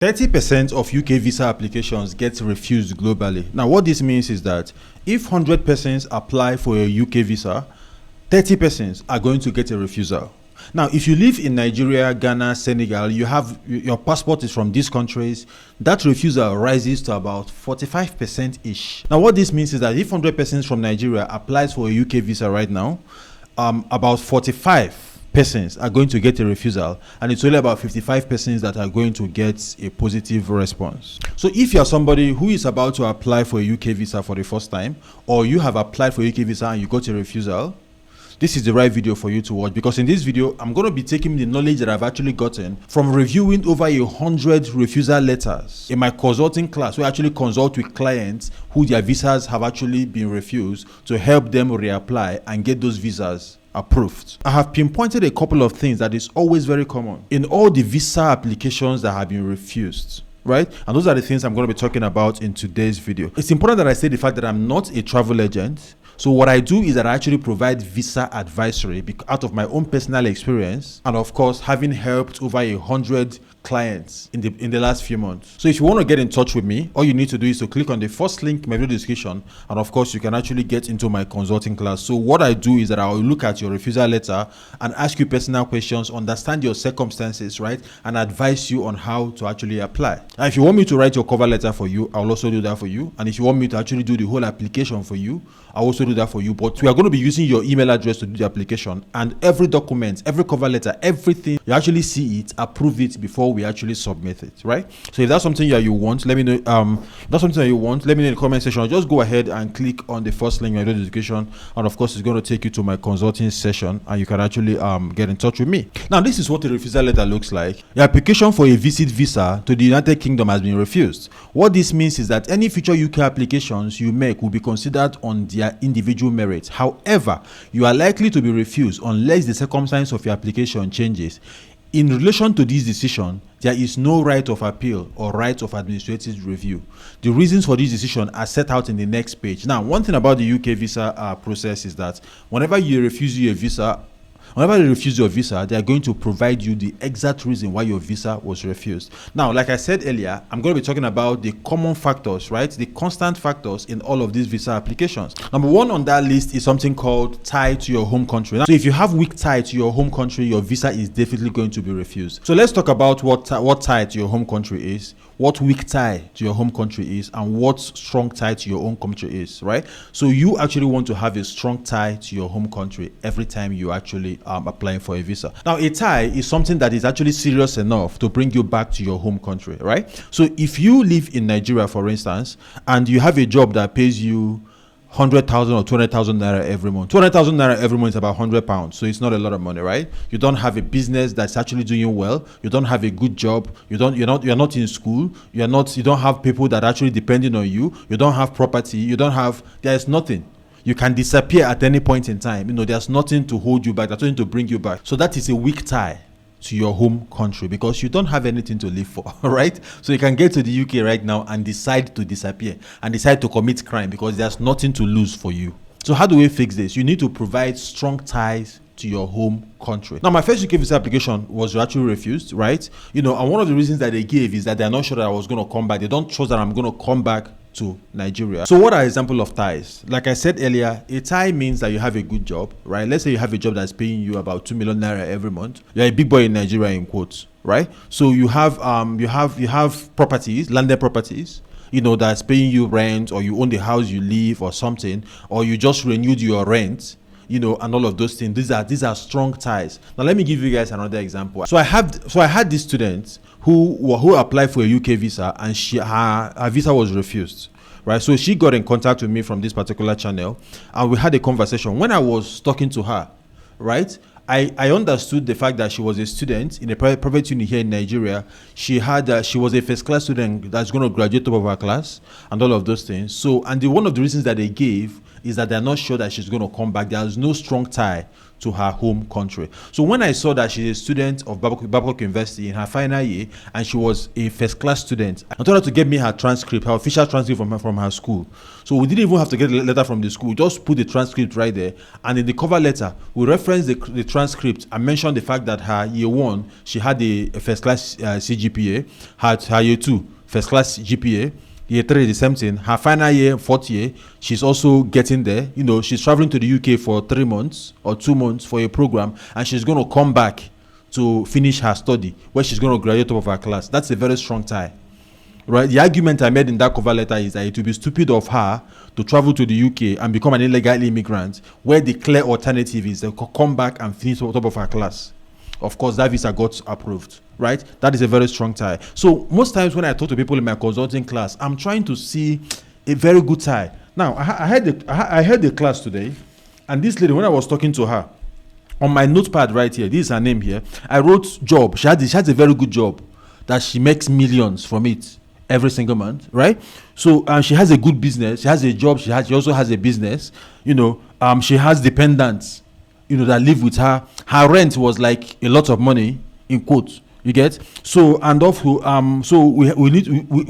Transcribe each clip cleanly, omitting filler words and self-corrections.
30% of UK visa applications get refused globally. Now, what this means is that if 100 persons apply for a UK visa, 30 persons are going to get a refusal. Now, if you live in Nigeria, Ghana, Senegal, your passport is from these countries, that refusal rises to about 45%-ish. Now, what this means is that if 100 persons from Nigeria applies for a UK visa right now, about 45 persons are going to get a refusal, and it's only about 55 persons that are going to get a positive response. So if you're somebody who is about to apply for a UK visa for the first time, or you have applied for a UK visa and you got a refusal, this is the right video for you to watch, because in this video I'm going to be taking the knowledge that I've actually gotten from reviewing over 100 refusal letters in my consulting class. We actually consult with clients who their visas have actually been refused to help them reapply and get those visas approved. I have pinpointed a couple of things that is always very common in all the visa applications that have been refused, right? And those are the things I'm going to be talking about in today's video. It's important that I say the fact that I'm not a travel agent. So what I do is that I actually provide visa advisory out of my own personal experience, and of course having helped over 100 clients in the last few months. So if you want to get in touch with me, all you need to do is to click on the first link in my video description, and of course you can actually get into my consulting class. So what I do is that I'll look at your refusal letter and ask you personal questions, understand your circumstances, right, and advise you on how to actually apply. And if you want me to write your cover letter for you, I'll also do that for you. And if you want me to actually do the whole application for you, I'll also do that for you. But we are going to be using your email address to do the application, and every document, every cover letter, everything, you actually see it, approve it before we actually submit it, right? So if that's something that you want, let me know. That's something that you want, let me know in the comment section. Just go ahead and click on the first link in my video description, and of course it's going to take you to my consulting session, and you can actually get in touch with me. Now, this is what a refusal letter looks like. The application for a visit visa to the United Kingdom has been refused. What this means is that any future UK applications you make will be considered on their individual merits. However, you are likely to be refused unless the circumstance of your application changes. In relation to this decision, there is no right of appeal or right of administrative review. The reasons for this decision are set out in the next page. Now, one thing about the UK visa process is that whenever you refuse your visa, whenever they refuse your visa, they are going to provide you the exact reason why your visa was refused. Now, like I said earlier, I'm going to be talking about the common factors, right? The constant factors in all of these visa applications. Number one on that list is something called tie to your home country. Now, so if you have weak tie to your home country, your visa is definitely going to be refused. So let's talk about what tie to your home country is, what weak tie to your home country is, and what strong tie to your own country is, right? So you actually want to have a strong tie to your home country every time you actually applying for a visa. Now, a tie is something that is actually serious enough to bring you back to your home country, right? So if you live in Nigeria, for instance, and you have a job that pays you 100,000 or 200,000 naira every month. 200,000 naira every month is about 100 pounds. So it's not a lot of money, right? You don't have a business that's actually doing well. You don't have a good job. You're not in school. You don't have people that are actually depending on you. You don't have property. There's nothing. You can disappear at any point in time. There's nothing to hold you back. There's nothing to bring you back. So that is a weak tie to your home country, because you don't have anything to live for, right? So you can get to the UK right now and decide to disappear and decide to commit crime because there's nothing to lose for you. So how do we fix this? You need to provide strong ties to your home country. Now, my first UK visa application was actually refused, right? And one of the reasons that they gave is that they're not sure that I was going to come back. They don't trust that I'm going to come back to Nigeria. So what are examples of ties? Like I said earlier, a tie means that you have a good job, right? Let's say you have a job that's paying you about 2 million naira every month. You're a big boy in Nigeria, in quotes, right? So you have properties, landed properties, that's paying you rent, or you own the house you live or something, or you just renewed your rent, and all of those things. These are strong ties. Now let me give you guys another example. So I had this student who applied for a UK visa, and her visa was refused, right? So she got in contact with me from this particular channel, and we had a conversation. When I was talking to her, right, I understood the fact that she was a student in a private uni here in Nigeria. She was a first class student that's going to graduate top of her class and all of those things. So, and one of the reasons that they gave is that they're not sure that she's going to come back. There's no strong tie to her home country. So when I saw that she's a student of Babcock University in her final year and she was a first class student, I told her to get me her transcript, her official transcript from her school. So we didn't even have to get a letter from the school. We just put the transcript right there. And in the cover letter, we referenced the transcript and mentioned the fact that her year one, she had a first class CGPA, her year two, first class GPA, year three, the same thing. Her final year, fourth year, she's also getting there. She's traveling to the UK for 3 months or 2 months for a program, and she's going to come back to finish her study, where she's going to graduate top of her class. That's a very strong tie, right? The argument I made in that cover letter is that it would be stupid of her to travel to the UK and become an illegal immigrant, where the clear alternative is to come back and finish top of her class. Of course, that visa got approved, right? That is a very strong tie. So most times when I talk to people in my consulting class, I'm trying to see a very good tie. Now, I had the class today, and this lady, when I was talking to her, on my notepad right here, this is her name here, I wrote job. She has a very good job that she makes millions from it every single month, right? So she has a good business. She has a job. She also has a business. She has dependents, that live with her. Her rent was like a lot of money, in quotes. You get? So we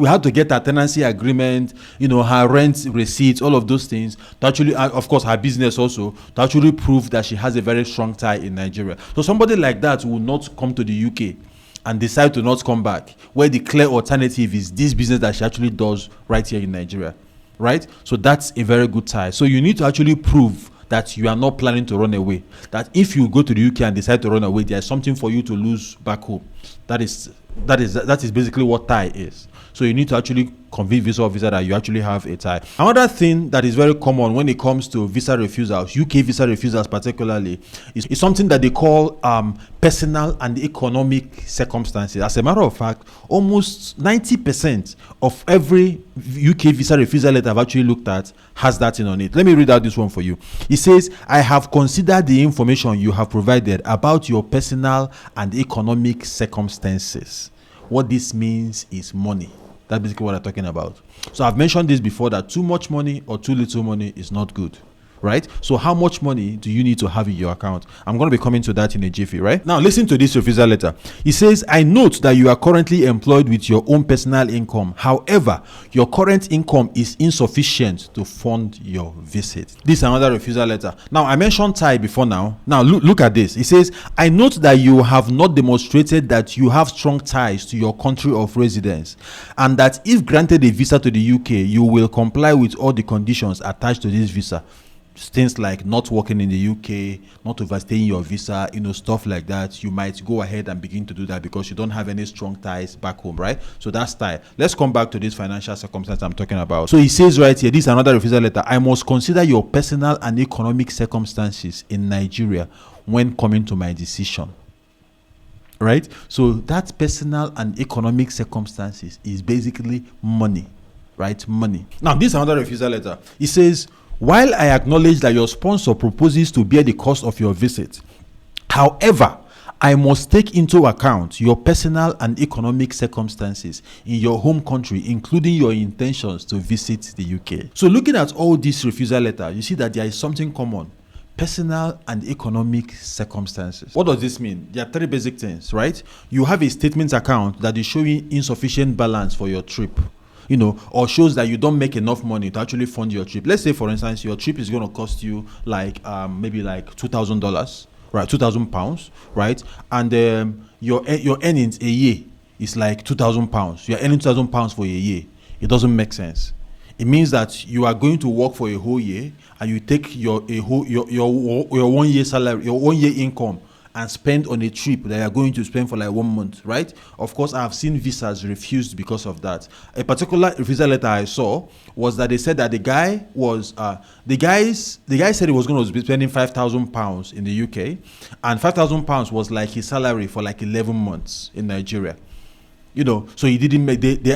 had to get a tenancy agreement, her rent receipts, all of those things to actually, of course, her business also, to actually prove that she has a very strong tie in Nigeria. So somebody like that will not come to the UK and decide to not come back, where the clear alternative is this business that she actually does right here in Nigeria, right? So that's a very good tie. So you need to actually prove that you are not planning to run away. That if you go to the UK and decide to run away, there's something for you to lose back home. That is basically what tie is. So you need to actually convince visa officer that you actually have a tie. Another thing that is very common when it comes to visa refusals, UK visa refusals particularly, is something that they call personal and economic circumstances. As a matter of fact, almost 90% of every UK visa refusal letter I've actually looked at has that thing on it. Let me read out this one for you. It says, I have considered the information you have provided about your personal and economic circumstances. What this means is money. That's basically what I'm talking about. So I've mentioned this before, that too much money or too little money is not good, right? So how much money do you need to have in your account? I'm going to be coming to that in a jiffy, right? Now listen to this refusal letter. It says, I note that you are currently employed with your own personal income. However, your current income is insufficient to fund your visit. This is another refusal letter. Now I mentioned tie before now. Now look at this. It says, I note that you have not demonstrated that you have strong ties to your country of residence, and that if granted a visa to the UK, you will comply with all the conditions attached to this visa. Things like not working in the UK, not overstaying your visa, stuff like that. You might go ahead and begin to do that because you don't have any strong ties back home, right? So that's tie. Let's come back to this financial circumstance I'm talking about. So he says right here, this is another refusal letter. I must consider your personal and economic circumstances in Nigeria when coming to my decision. Right? So that personal and economic circumstances is basically money, right? Money. Now, this is another refusal letter. It says, while I acknowledge that your sponsor proposes to bear the cost of your visit, however, I must take into account your personal and economic circumstances in your home country, including your intentions to visit the UK. So looking at all these refusal letters, you see that there is something common: personal and economic circumstances. What does this mean? There are three basic things, right? You have a statement account that is showing insufficient balance for your trip, or shows that you don't make enough money to actually fund your trip. Let's say, for instance, your trip is going to cost you maybe like $2,000, right? £2,000, right? And your earnings a year is like £2,000. You're earning £2,000 for a year. It doesn't make sense. It means that you are going to work for a whole year and you take your 1 year salary, your 1 year income, and spend on a trip that you're going to spend for like 1 month, right? Of course, I have seen visas refused because of that. A particular visa letter I saw was that they said that the guy said he was going to be spending £5,000 in the UK, and £5,000 was like his salary for like 11 months in Nigeria. So he didn't make. The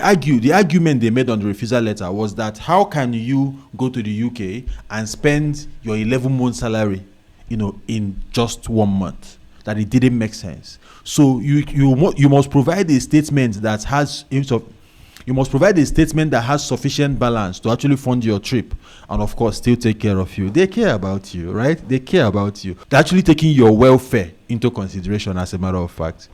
argument they made on the refusal letter was that how can you go to the UK and spend your 11-month salary, in just 1 month? That it didn't make sense. So you must provide a statement that has You must provide a statement that has sufficient balance to actually fund your trip, and of course still take care of you. They care about you, right? They care about you. They're actually taking your welfare into consideration, as a matter of fact.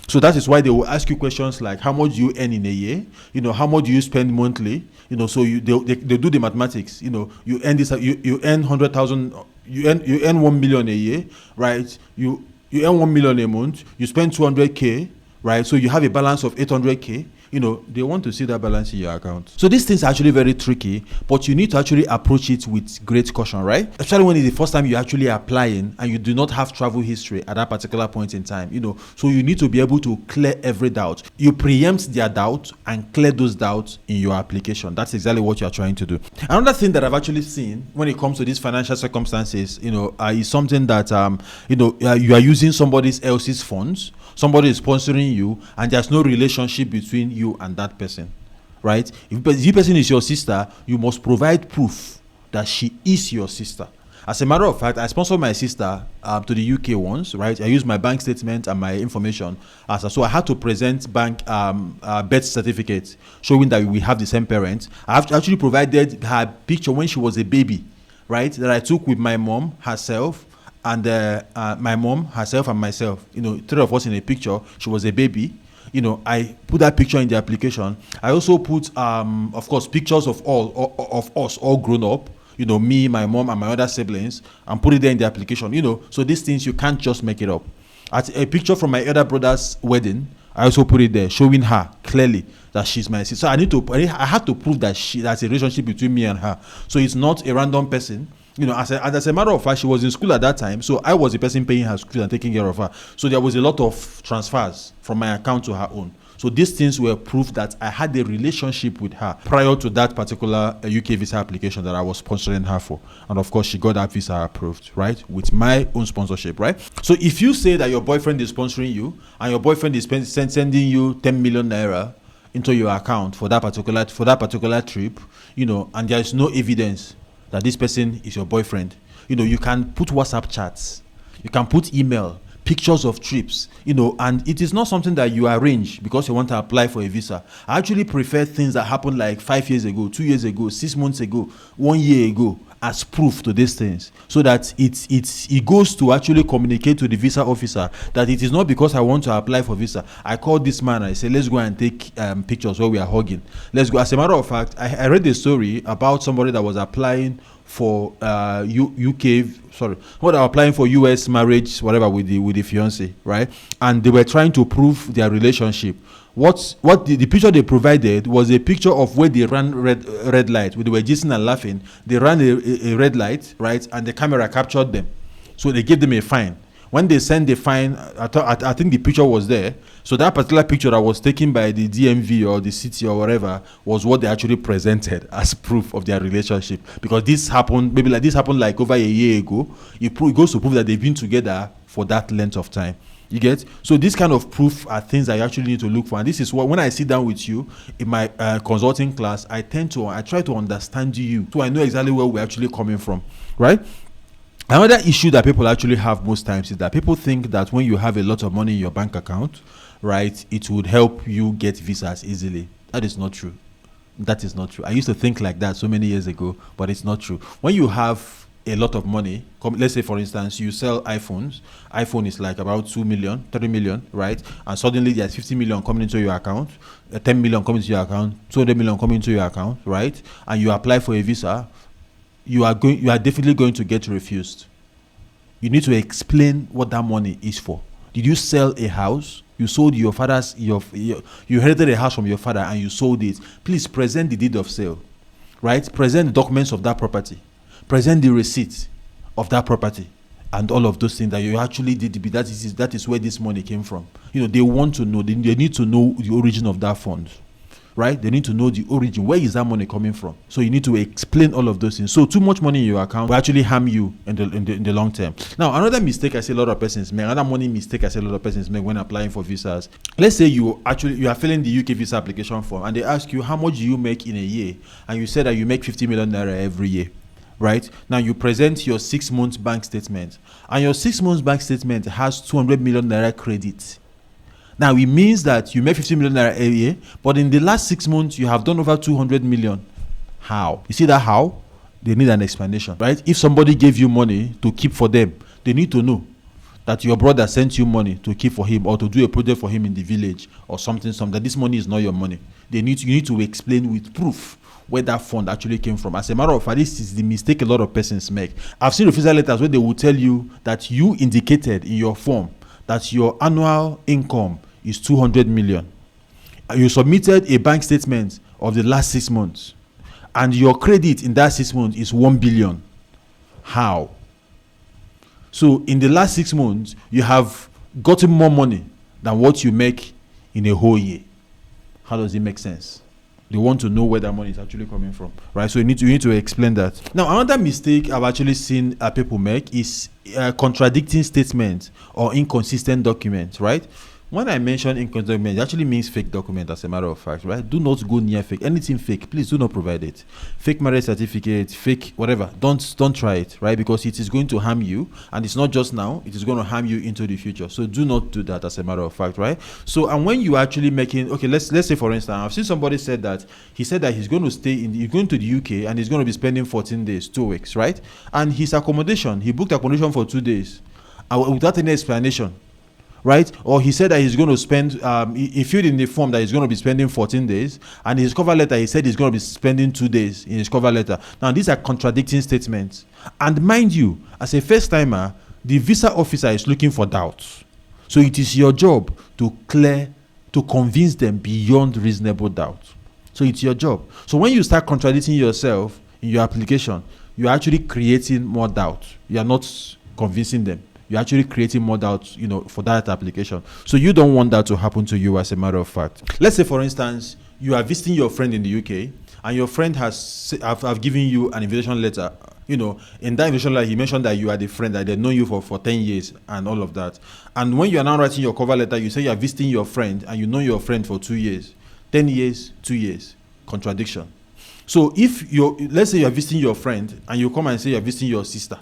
So that is why they will ask you questions like, how much do you earn in a year? How much do you spend monthly? So they do the mathematics. You earn this, you earn 100,000, you earn 1 million a year, right? You earn 1 million a month, you spend 200k, right? So you have a balance of 800k. They want to see that balance in your account. So these things are actually very tricky, but you need to actually approach it with great caution, right? Especially when it's the first time you're actually applying and you do not have travel history at that particular point in time, So you need to be able to clear every doubt. You preempt their doubt and clear those doubts in your application. That's exactly what you're trying to do. Another thing that I've actually seen when it comes to these financial circumstances, is something that, you are using somebody else's funds. Somebody is sponsoring you, and there's no relationship between you and that person, right? If the person is your sister, you must provide proof that she is your sister. As a matter of fact, I sponsored my sister to the UK once, right? I used my bank statement and my information. So I had to present bank birth certificate showing that we have the same parents. I have actually provided her picture when she was a baby, right? That I took with my mom, herself, and my mom, herself, and myself. Three of us in a picture. She was a baby. I put that picture in the application. I also put, of course, pictures of us all grown up. Me, my mom, and my other siblings, and put it there in the application. So these things you can't just make it up. At a picture from my elder brother's wedding, I also put it there, showing her clearly that she's my sister. So I had to prove that there's a relationship between me and her. So it's not a random person. As a matter of fact, she was in school at that time, so I was the person paying her school and taking care of her. So there was a lot of transfers from my account to her own. So these things were proof that I had a relationship with her prior to that particular UK visa application that I was sponsoring her for. And of course, she got that visa approved, right? With my own sponsorship, right? So if you say that your boyfriend is sponsoring you and your boyfriend is sending you 10 million naira into your account for that particular trip, and there is no evidence that this person is your boyfriend, you can put WhatsApp chats, you can put email, pictures of trips, and it is not something that you arrange because you want to apply for a visa. I actually prefer things that happened like 5 years ago, 2 years ago, 6 months ago, 1 year ago as proof to these things, so that it goes to actually communicate to the visa officer that it is not because I want to apply for visa. I called this man, I said, let's go and take pictures where we are hugging. Let's go. As a matter of fact, I read a story about somebody that was applying for applying for US marriage, whatever, with the fiance, right? And they were trying to prove their relationship. What the picture they provided was a picture of where they ran red light, where they were gisting and laughing. They ran a red light, right? And the camera captured them. So they gave them a fine. When they sent the fine, I think the picture was there. So that particular picture that was taken by the DMV or the city or whatever was what they actually presented as proof of their relationship. Because this happened like over a year ago. It goes to prove that they've been together for that length of time. You get? So this kind of proof are things I actually need to look for. And this is what, when I sit down with you in my consulting class, I try to understand you, so I know exactly where we're actually coming from, right? Another issue that people actually have most times is that people think that when you have a lot of money in your bank account, right, it would help you get visas easily. That is not true. That is not true. I used to think like that so many years ago, but it's not true. When you have a lot of money, let's say for instance you sell iPhones. iPhone is like about 2 million, 30 million, right? And suddenly there's 50 million coming into your account, 10 million coming into your account, 200 million coming into your account, right? And you apply for a visa, you are definitely going to get refused. You need to explain what that money is for. Did you sell a house? You sold you inherited a house from your father and you sold it. Please present the deed of sale, right? Present the documents of that property. Present the receipt of that property and all of those things that you actually did. That is where this money came from. They want to know. They need to know the origin of that fund, right? They need to know the origin. Where is that money coming from? So you need to explain all of those things. So too much money in your account will actually harm you in the long term. Now, another mistake I see a lot of persons make, another money mistake I see a lot of persons make when applying for visas. Let's say you are filling the UK visa application form and they ask you how much do you make in a year, and you say that you make 50 million naira every year. Right? Now you present your 6 months bank statement, and your 6 months bank statement has 200 million naira credit. Now, it means that you make 50 million naira a year, but in the last 6 months, you have done over 200 million. How? You see that how? They need an explanation, right? If somebody gave you money to keep for them, they need to know that your brother sent you money to keep for him or to do a project for him in the village or something, that this money is not your money. You need to explain with proof where that fund actually came from. As a matter of fact, this is the mistake a lot of persons make. I've seen refusal letters where they will tell you that you indicated in your form that your annual income is 200 million. You submitted a bank statement of the last 6 months, and your credit in that 6 months is 1 billion. How? So in the last 6 months, you have gotten more money than what you make in a whole year. How does it make sense? They want to know where that money is actually coming from, right? So you need to explain that. Now, another mistake I've actually seen people make is contradicting statements or inconsistent documents, right? When I mention inconsistent document, it actually means fake document, as a matter of fact, right? Do not go near fake. Anything fake, please do not provide it. Fake marriage certificate, fake whatever. Don't try it, right? Because it is going to harm you, and it's not just now. It is going to harm you into the future. So do not do that, as a matter of fact, right? So, and when you actually making, okay, let's say for instance, I've seen somebody said that he's going to stay he's going to the UK and he's going to be spending 14 days, 2 weeks, right? And his accommodation, he booked accommodation for 2 days, without any explanation. Right? Or he said that he's going to spend, he filled in the form that he's going to be spending 14 days, and in his cover letter, he said he's going to be spending 2 days in his cover letter. Now, these are contradicting statements. And mind you, as a first timer, the visa officer is looking for doubts. So it is your job to convince them beyond reasonable doubt. So it's your job. So when you start contradicting yourself in your application, you're actually creating more doubt. You are not convincing them. You're actually creating more doubts, for that application. So you don't want that to happen to you, as a matter of fact. Let's say, for instance, you are visiting your friend in the UK, and your friend have given you an invitation letter. In that invitation letter, he mentioned that you are the friend, that they know you for 10 years and all of that. And when you are now writing your cover letter, you say you are visiting your friend, and you know your friend for 2 years. 10 years, 2 years. Contradiction. So let's say you are visiting your friend, and you come and say you are visiting your sister.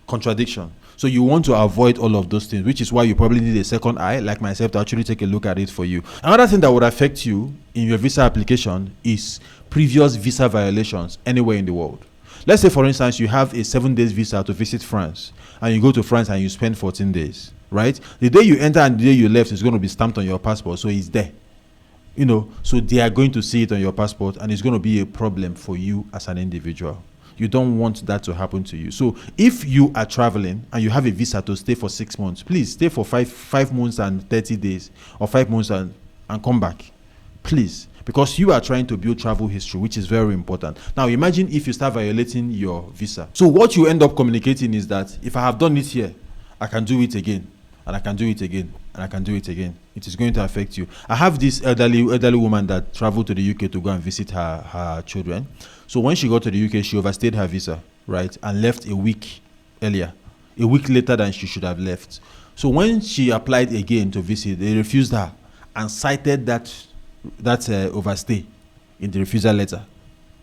Contradiction. So you want to avoid all of those things, which is why you probably need a second eye, like myself, to actually take a look at it for you. Another thing that would affect you in your visa application is previous visa violations anywhere in the world. Let's say, for instance, you have a 7 days visa to visit France, and you go to France and you spend 14 days, right? The day you enter and the day you left is going to be stamped on your passport, so it's there. So they are going to see it on your passport, and it's going to be a problem for you as an individual. You don't want that to happen to you. So if you are traveling and you have a visa to stay for 6 months, please stay for five months and 30 days, or 5 months and come back. Please. Because you are trying to build travel history, which is very important. Now imagine if you start violating your visa. So what you end up communicating is that if I have done it here, I can do it again, and I can do it again, and I can do it again. It is going to affect you. I have this elderly woman that traveled to the UK to go and visit her children. So when she got to the UK, she overstayed her visa, right, and left a week earlier, a week later than she should have left. So when she applied again to visit, they refused her and cited that overstay in the refusal letter.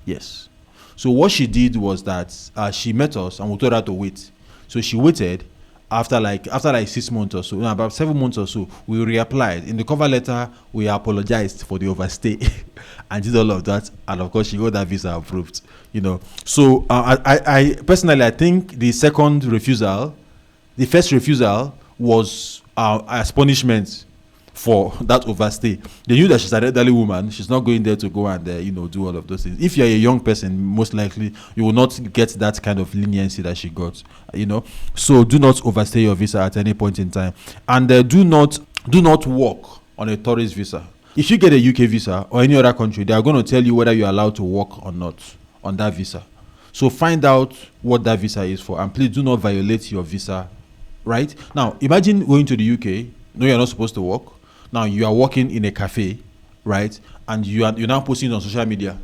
Yes. So what she did was that she met us and we told her to wait. So she waited. After like 6 months or so, about 7 months or so, we reapplied. In the cover letter, we apologized for the overstay and did all of that. And of course, she got that visa approved. So I personally, I think the first refusal was as punishment for that overstay. They knew that she's an elderly woman. She's not going there to go and do all of those things. If you're a young person, most likely you will not get that kind of leniency that she got. So do not overstay your visa at any point in time, and do not work on a tourist visa. If you get a UK visa or any other country, they are going to tell you whether you're allowed to work or not on that visa. So find out what that visa is for, and please do not violate your visa. Right now, imagine going to the UK. No, you're not supposed to work. Now you are working in a cafe, right? And you're now posting on social media,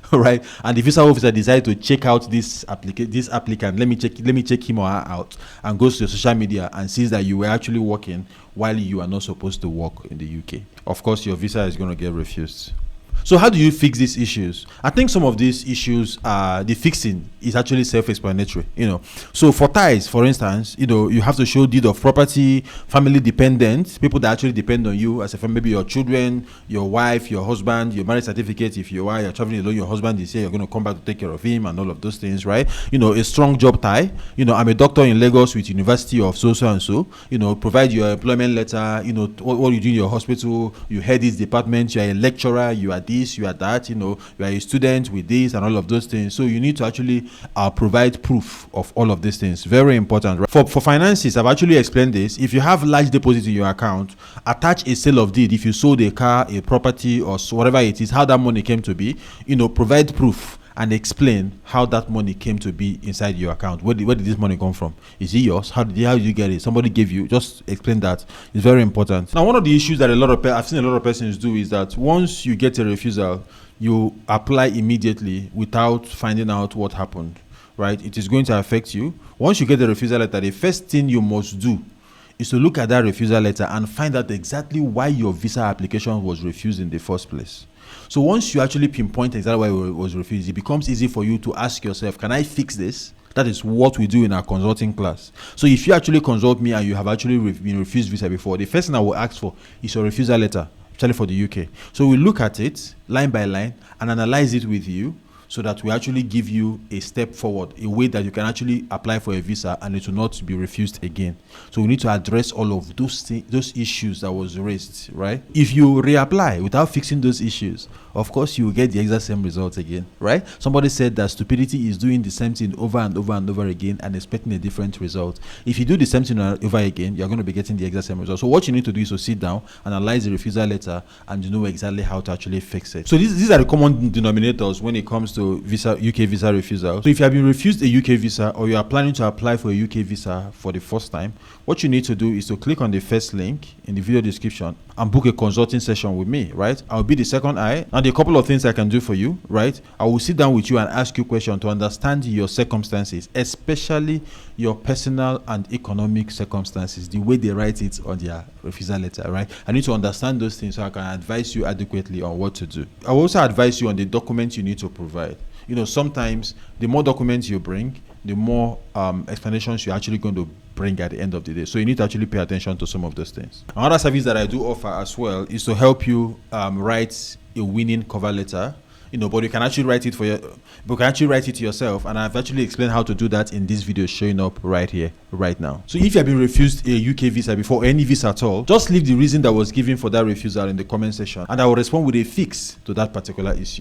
right? And the visa officer decided to check out this applicant. Let me check him or her out, and goes to your social media and sees that you were actually working while you are not supposed to work in the UK. Of course, your visa is going to get refused. So how do you fix these issues? I think some of these issues, the fixing is actually self-explanatory. So for ties, for instance, you have to show deed of property, family dependent, people that actually depend on you as a family, maybe your children, your wife, your husband, your marriage certificate. If you're traveling alone, your husband is here, you're going to come back to take care of him and all of those things, right? A strong job tie. I'm a doctor in Lagos with University of so and so. Provide your employment letter. What you do in your hospital. You head this department. You are a lecturer. You are this. You are that. You are a student with this and all of those things. So you need to actually provide proof of all of these things. Very important. Right? For finances, I've actually explained this. If you have large deposits in your account, attach a sale of deed. If you sold a car, a property, or whatever it is, how that money came to be. Provide proof and explain how that money came to be inside your account. Where did this money come from? Is it yours? How did you get it? Somebody gave you? Just explain that. It's very important. Now, one of the issues that I've seen a lot of persons do is that once you get a refusal, you apply immediately without finding out what happened, right? It is going to affect you. Once you get the refusal letter, the first thing you must do is to look at that refusal letter and find out exactly why your visa application was refused in the first place. So once you actually pinpoint exactly why it was refused, it becomes easy for you to ask yourself, can I fix this? That is what we do in our consulting class. So if you actually consult me and you have actually been refused visa before, the first thing I will ask for is your refusal letter, especially for the UK. So we look at it line by line and analyze it with you, so that we actually give you a step forward, a way that you can actually apply for a visa and it will not be refused again. So we need to address all of those issues that was raised, right? If you reapply without fixing those issues, of course you will get the exact same results again, right? Somebody said that stupidity is doing the same thing over and over and over again and expecting a different result. If you do the same thing over again, you're going to be getting the exact same result. So what you need to do is to sit down, analyze the refusal letter, and you know exactly how to actually fix it. So these are the common denominators when it comes to UK visa refusal. So if you have been refused a UK visa or you are planning to apply for a UK visa for the first time, what you need to do is to click on the first link in the video description and book a consulting session with me, right? I'll be the second eye. And a couple of things I can do for you, right? I will sit down with you and ask you questions to understand your circumstances, especially your personal and economic circumstances, the way they write it on their refusal letter, right? I need to understand those things so I can advise you adequately on what to do. I will also advise you on the documents you need to provide. Sometimes the more documents you bring, the more explanations you're actually going to bring at the end of the day. So you need to actually pay attention to some of those things. Another service that I do offer as well is to help you write a winning cover letter. But you can actually write it yourself, and I've actually explained how to do that in this video showing up right here, right now. So if you have been refused a UK visa before, any visa at all, just leave the reason that was given for that refusal in the comment section, and I will respond with a fix to that particular issue.